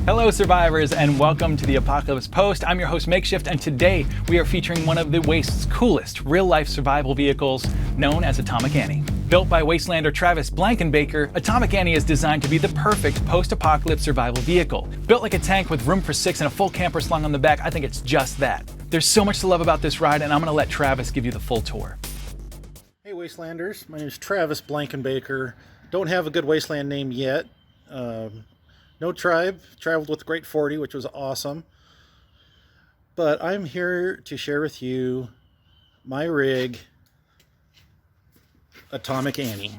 Hello survivors, and welcome to the Apocalypse Post. I'm your host Makeshift, and today we are featuring one of the Waste's coolest real-life survival vehicles, known as Atomic Annie. Built by Wastelander Travis Blankenbaker, Atomic Annie is designed to be the perfect post-apocalypse survival vehicle. Built like a tank with room for 6 and a full camper slung on the back, I think it's just that. There's so much to love about this ride, and I'm gonna let Travis give you the full tour. Hey Wastelanders, my name is Travis Blankenbaker. Don't have a good Wasteland name yet. No tribe, traveled with the Great 40, which was awesome. But I'm here to share with you my rig, Atomic Annie.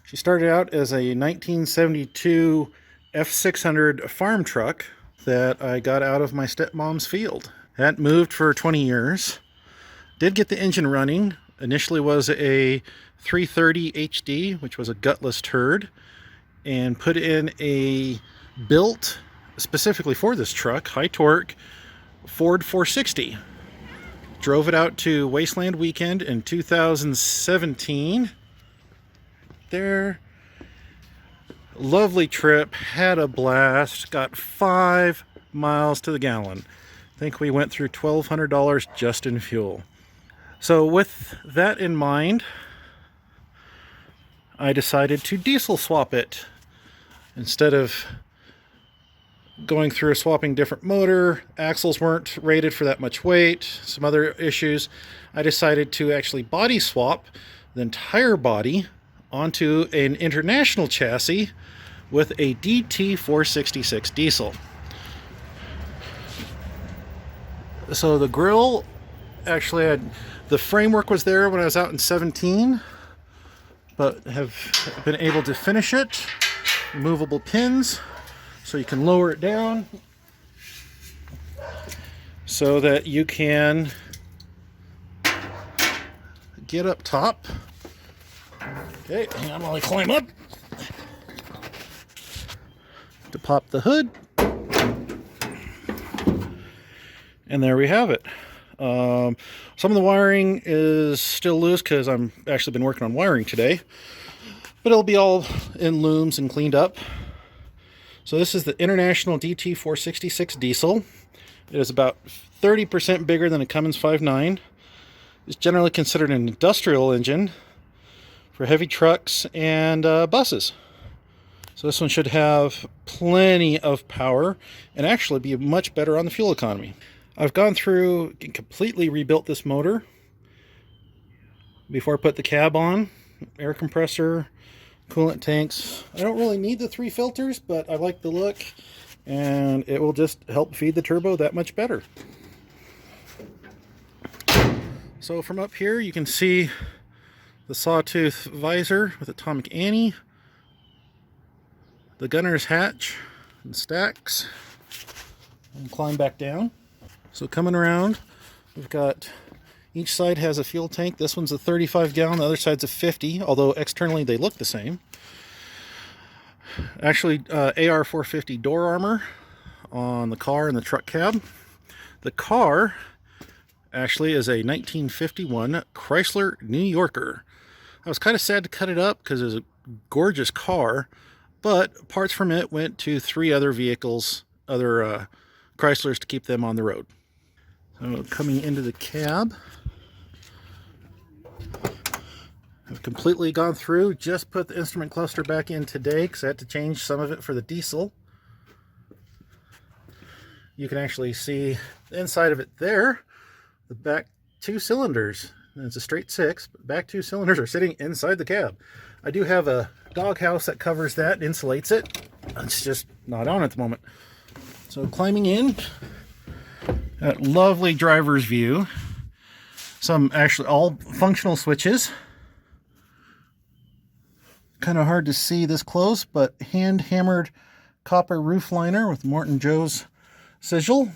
She started out as a 1972 F600 farm truck that I got out of my stepmom's field. Hadn't moved for 20 years. Did get the engine running. Initially was a 330 HD, which was a gutless turd, and put in a built specifically for this truck, high torque Ford 460. Drove it out to Wasteland Weekend in 2017. There, lovely trip, had a blast, got 5 miles to the gallon. I think we went through $1,200 just in fuel. So with that in mind, I decided to diesel swap it. Instead of going through swapping different motor, axles weren't rated for that much weight, some other issues, I decided to actually body swap the entire body onto an international chassis with a DT466 diesel. So the grill actually had, the framework was there when I was out in 17, but have been able to finish it. Removable pins, so you can lower it down so that you can get up top. Okay, hang on while I climb up to pop the hood. And there we have it. Some of the wiring is still loose because I'm actually been working on wiring today, but it'll be all in looms and cleaned up. So this is the International DT466 diesel. It is about 30% bigger than a Cummins 5.9. It's generally considered an industrial engine for heavy trucks and buses. So this one should have plenty of power and actually be much better on the fuel economy. I've gone through and completely rebuilt this motor before I put the cab on. Air compressor, coolant tanks. I don't really need the 3 filters, but I like the look, and it will just help feed the turbo that much better. So from up here you can see the sawtooth visor with Atomic Annie, the gunner's hatch and stacks, and climb back down. So coming around, we've got, each side has a fuel tank. This one's a 35 gallon, the other side's a 50, although externally they look the same. Actually, AR450 door armor on the car and the truck cab. The car actually is a 1951 Chrysler New Yorker. I was kind of sad to cut it up because it was a gorgeous car, but parts from it went to 3 other vehicles, other Chryslers, to keep them on the road. So coming into the cab, I've completely gone through, just put the instrument cluster back in today because I had to change some of it for the diesel. You can actually see the inside of it there, the back 2 cylinders. And it's a straight 6, but back 2 cylinders are sitting inside the cab. I do have a doghouse that covers that, insulates it. It's just not on at the moment. So climbing in, that lovely driver's view. Some actually all functional switches. Kind of hard to see this close, but hand hammered copper roof liner with Morton Joe's sigil.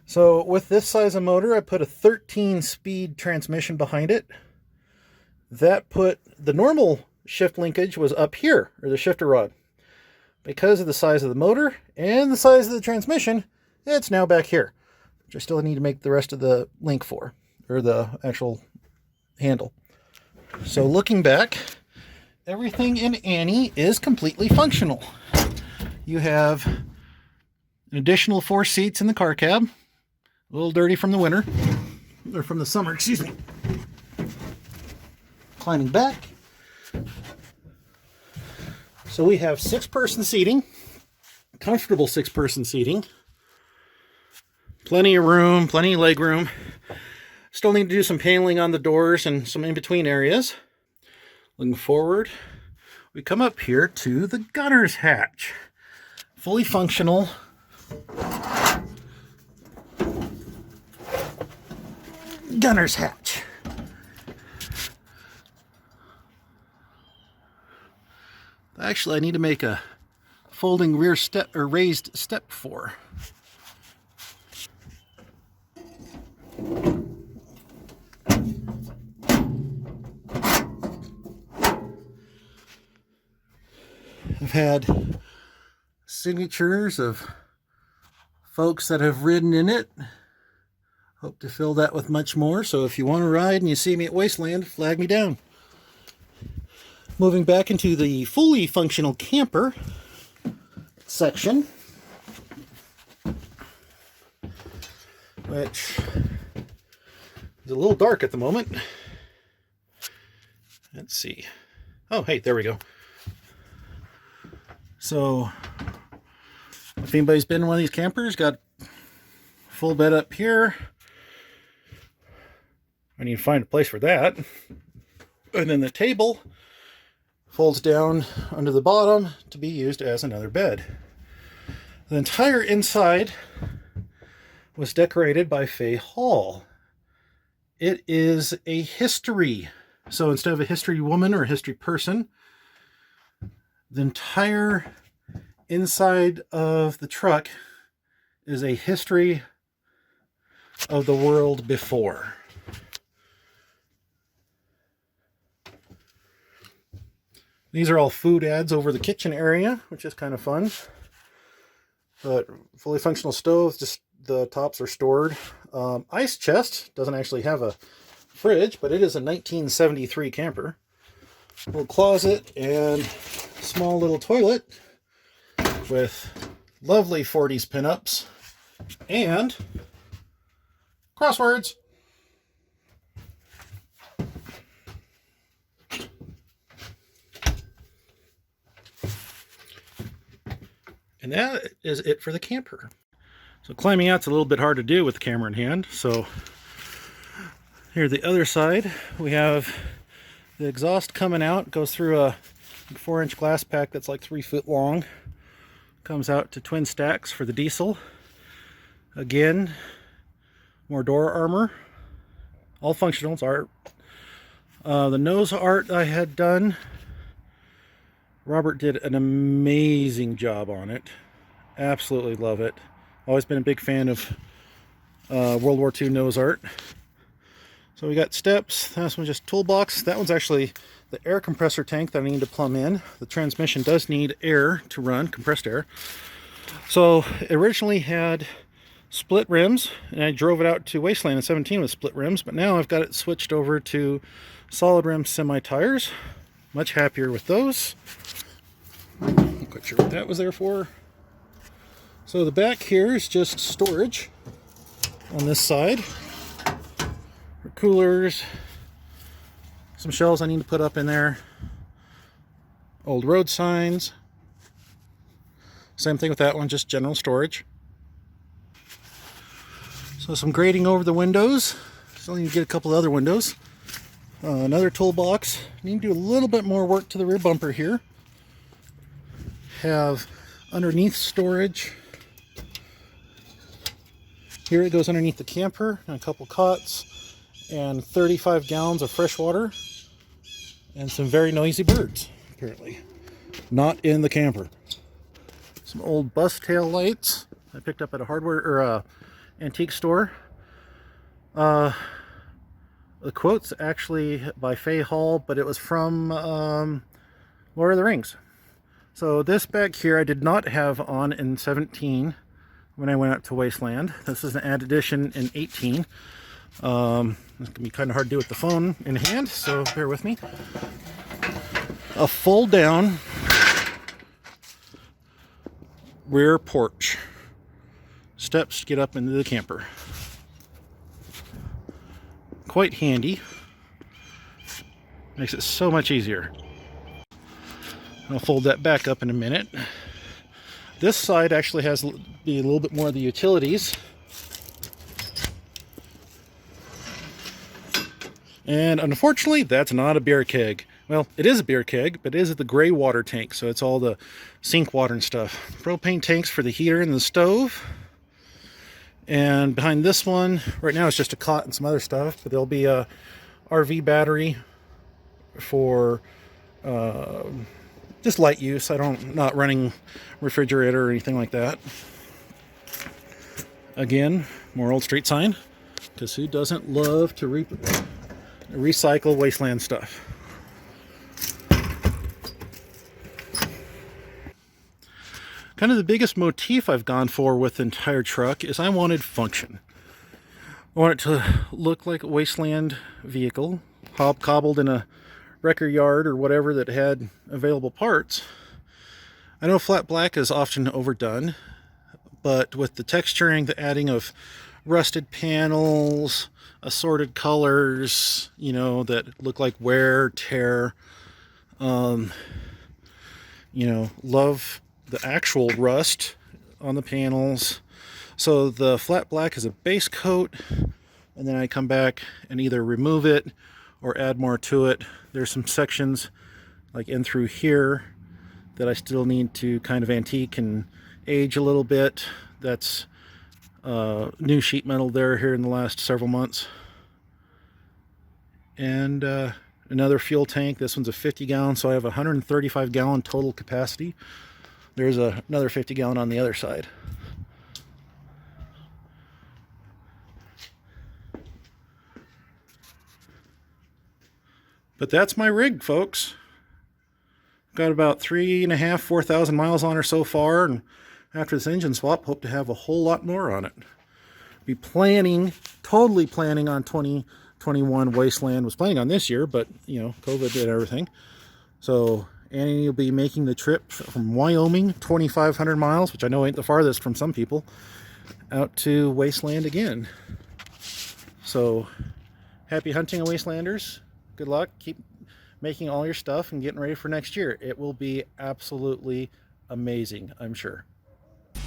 So with this size of motor, I put a 13-speed transmission behind it. That put the normal shift linkage was up here, or the shifter rod. Because of the size of the motor and the size of the transmission, it's now back here, which I still need to make the rest of the link for, or the actual handle. So looking back, everything in Annie is completely functional. You have an additional 4 seats in the car cab. A little dirty from the winter, or from the summer, excuse me. Climbing back. So we have 6-person seating, comfortable 6-person seating. Plenty of room, plenty of leg room. Still need to do some paneling on the doors and some in-between areas. Looking forward, we come up here to the gunner's hatch. Fully functional. Gunner's hatch. Actually, I need to make a folding rear step or raised step for. I've had signatures of folks that have ridden in it. Hope to fill that with much more. So if you want to ride and you see me at Wasteland, flag me down. Moving back into the fully functional camper section, which is a little dark at the moment. Let's see. Oh, hey, there we go. So if anybody's been in one of these campers, got full bed up here. I need to find a place for that. And then the table folds down under the bottom to be used as another bed. The entire inside was decorated by Faye Hall. It is a history. So instead of a history woman or a history person, the entire inside of the truck is a history of the world before. These are all food ads over the kitchen area, which is kind of fun. But fully functional stove, just the tops are stored. Ice chest doesn't actually have a fridge, but it is a 1973 camper. Little closet and small little toilet with lovely 40s pinups and crosswords. And that is it for the camper. So climbing out's a little bit hard to do with the camera in hand. So here the other side, we have the exhaust coming out. Goes through a 4-inch glass pack that's like 3 foot long. Comes out to twin stacks for the diesel. Again, more door armor. All functional, it's art. The nose art I had done, Robert did an amazing job on it. Absolutely love it. Always been a big fan of World War II nose art. So we got steps. That's one just toolbox. That one's actually the air compressor tank that I need to plumb in. The transmission does need air to run, compressed air. So it originally had split rims, and I drove it out to Wasteland in 17 with split rims, but now I've got it switched over to solid rim semi tires. Much happier with those. Not quite sure what that was there for. So the back here is just storage on this side. For coolers, some shelves I need to put up in there. Old road signs. Same thing with that one, just general storage. So some grating over the windows. Still need to get a couple other windows. Another toolbox. Need to do a little bit more work to the rear bumper here. Have underneath storage. Here it goes underneath the camper, and a couple cots, and 35 gallons of fresh water, and some very noisy birds, apparently. Not in the camper. Some old bus tail lights I picked up at a hardware or antique store. The quote's actually by Faye Hall, but it was from Lord of the Rings. So this back here I did not have on in 17 when I went out to Wasteland. This is an add addition in 18. It's going to be kind of hard to do with the phone in hand, so bear with me. A fold down rear porch. Steps to get up into the camper. Quite handy. Makes it so much easier. I'll fold that back up in a minute. This side actually has a little bit more of the utilities. And unfortunately, that's not a beer keg. Well, it is a beer keg, but it is the gray water tank, so it's all the sink water and stuff. Propane tanks for the heater and the stove. And behind this one, right now it's just a cot and some other stuff, but there'll be a RV battery for just light use. Not running refrigerator or anything like that. Again, more old street sign, because who doesn't love to recycle wasteland stuff? Kind of the biggest motif I've gone for with the entire truck is I wanted function. I want it to look like a wasteland vehicle, hobcobbled in a wrecker yard or whatever that had available parts. I know flat black is often overdone, but with the texturing, the adding of rusted panels, assorted colors, that look like wear, tear, love the actual rust on the panels. So the flat black is a base coat, and then I come back and either remove it or add more to it. There's some sections like in through here that I still need to kind of antique and age a little bit. That's new sheet metal here in the last several months. And another fuel tank. This one's a 50 gallon, so I have a 135 gallon total capacity. There's another 50 gallon on the other side. But that's my rig, folks. Got about 3,500, 4,000 miles on her so far, and after this engine swap, hope to have a whole lot more on it. Be totally planning on 2021 Wasteland. Was planning on this year, but COVID did everything. So Annie will be making the trip from Wyoming, 2,500 miles, which I know ain't the farthest from some people, out to Wasteland again. So happy hunting, Wastelanders. Good luck. Keep making all your stuff and getting ready for next year. It will be absolutely amazing, I'm sure.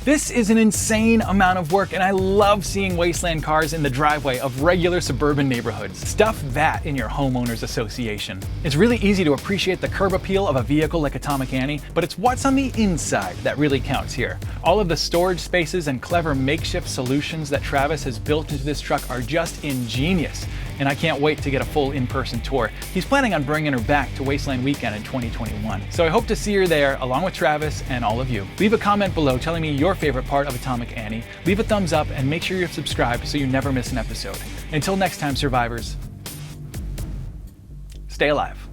This is an insane amount of work, and I love seeing wasteland cars in the driveway of regular suburban neighborhoods. Stuff that in your homeowners association. It's really easy to appreciate the curb appeal of a vehicle like Atomic Annie, but it's what's on the inside that really counts here. All of the storage spaces and clever makeshift solutions that Travis has built into this truck are just ingenious, and I can't wait to get a full in-person tour. He's planning on bringing her back to Wasteland Weekend in 2021. So I hope to see her there along with Travis and all of you. Leave a comment below telling me your favorite part of Atomic Annie. Leave a thumbs up and make sure you're subscribed so you never miss an episode. Until next time, survivors, stay alive.